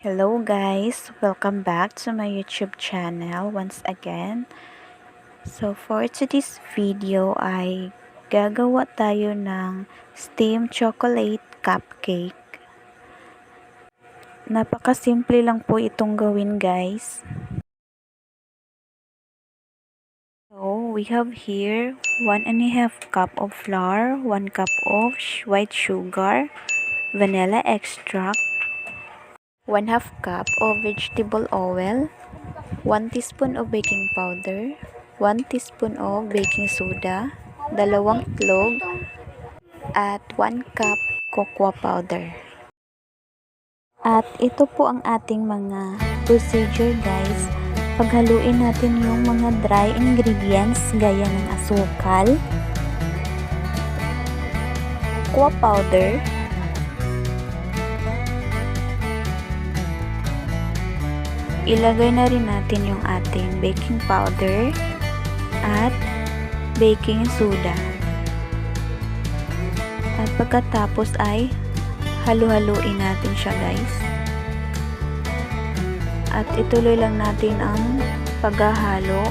Hello guys! Welcome back to my YouTube channel once again. So for today's video ay gagawa tayo ng steamed chocolate cupcake. Napakasimple lang po itong gawin guys. So we have here 1½ cup of flour, 1 cup of white sugar, vanilla extract, 1/2 cup of vegetable oil, 1 teaspoon of baking powder, 1 teaspoon of baking soda, 2 itlog, at 1 cup cocoa powder. At ito po ang ating mga procedure guys. Paghaluin natin yung mga dry ingredients gaya ng asukal, cocoa powder, ilagay na rin natin yung ating baking powder at baking soda. At pagkatapos ay halu-haluin natin siya guys. At ituloy lang natin ang paghahalo.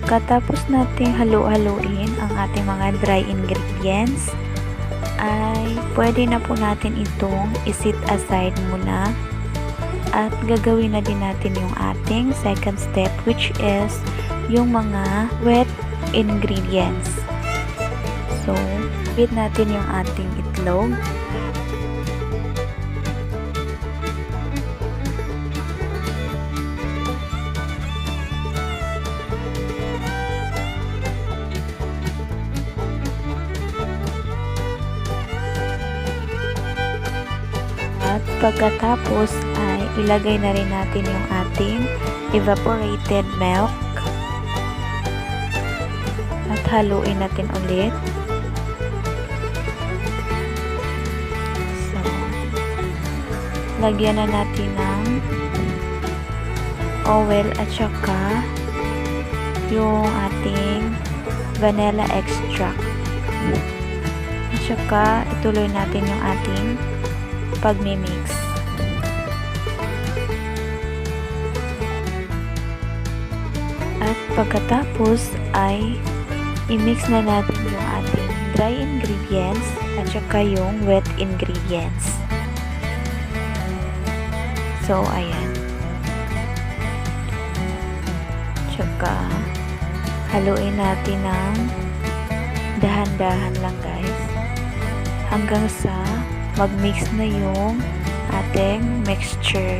Pagkatapos natin halu-haluin ang ating mga dry ingredients, ay pwede na po natin itong isit aside muna. At gagawin na din natin yung ating second step, which is yung mga wet ingredients. So, beat natin yung ating itlog. At pagkatapos ay ilagay na rin natin yung ating evaporated milk. At haluin natin ulit. So, lagyan na natin ng oil at saka yung ating vanilla extract. At saka ituloy natin yung ating pagmimix. At pagkatapos ay i-mix na natin yung ating dry ingredients at saka yung wet ingredients. So ayan. Tsaka haluin natin ng dahan-dahan lang guys hanggang sa mag-mix na yung ating mixture.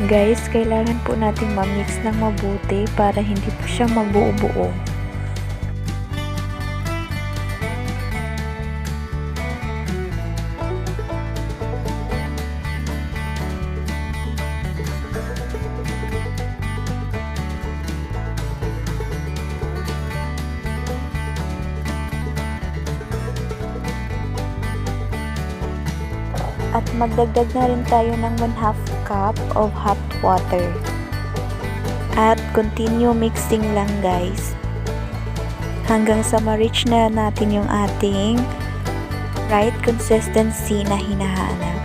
Guys, kailangan po natin ma-mix ng mabuti para hindi po siya mabuo-buo. At magdagdag na rin tayo ng 1/2 cup of hot water. At continue mixing lang guys. Hanggang sa ma-reach na natin yung ating right consistency na hinahanap.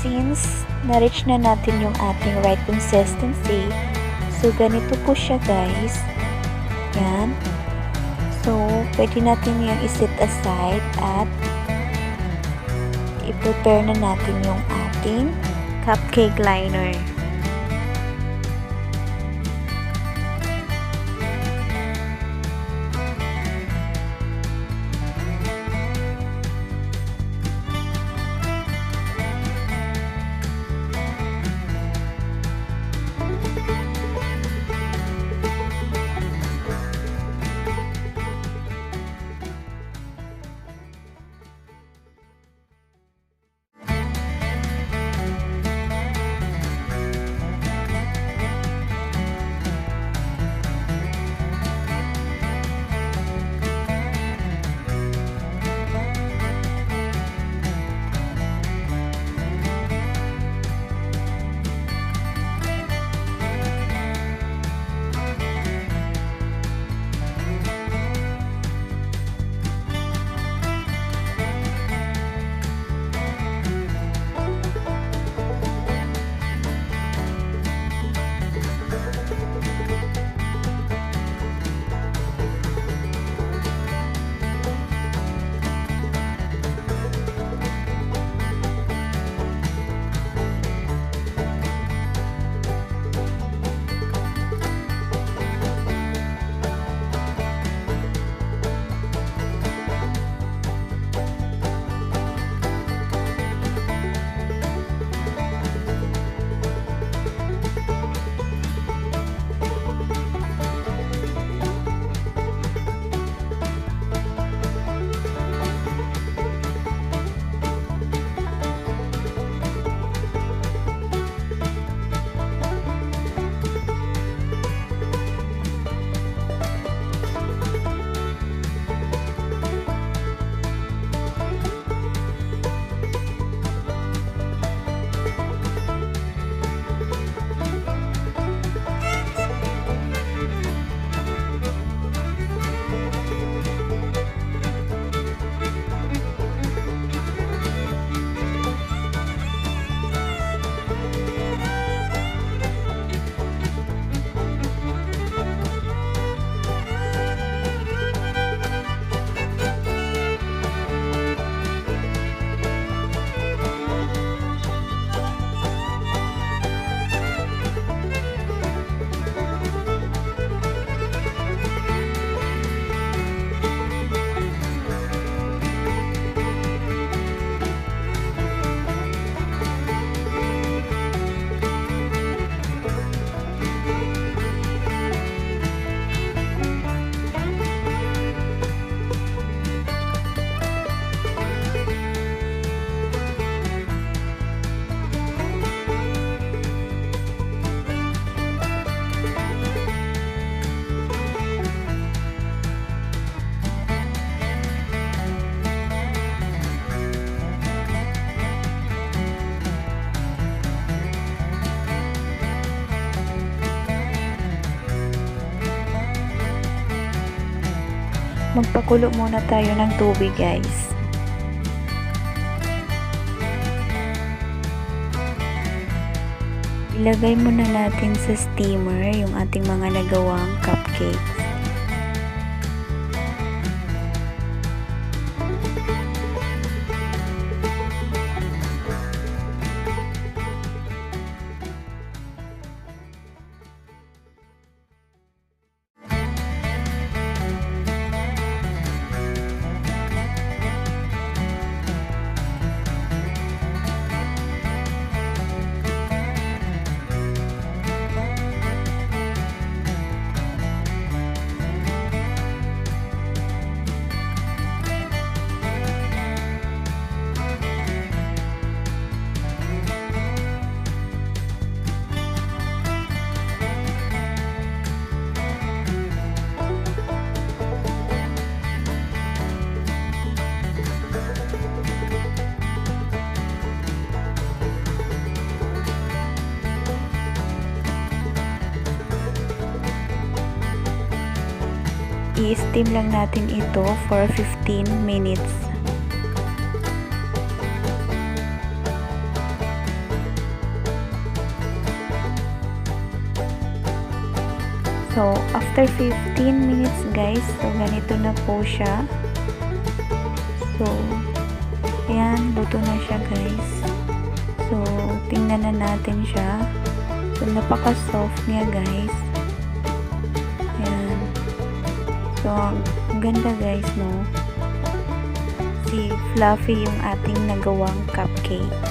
Since na-reach na natin yung ating right consistency, so ganito po siya guys. Yan. So, pwede natin yung iset aside at i-prepare na natin yung ating cupcake liner. Magpakulo muna tayo ng tubig guys. Ilagay muna natin sa steamer yung ating mga nagawang cupcakes. I-steam lang natin ito for 15 minutes. So, after 15 minutes guys, so ganito na po siya. So, ayan, luto na siya guys. So, tingnan na natin siya. So, napaka-soft niya guys. Ayan. So, ang ganda guys, no? Si fluffy yung ating nagawang cupcake.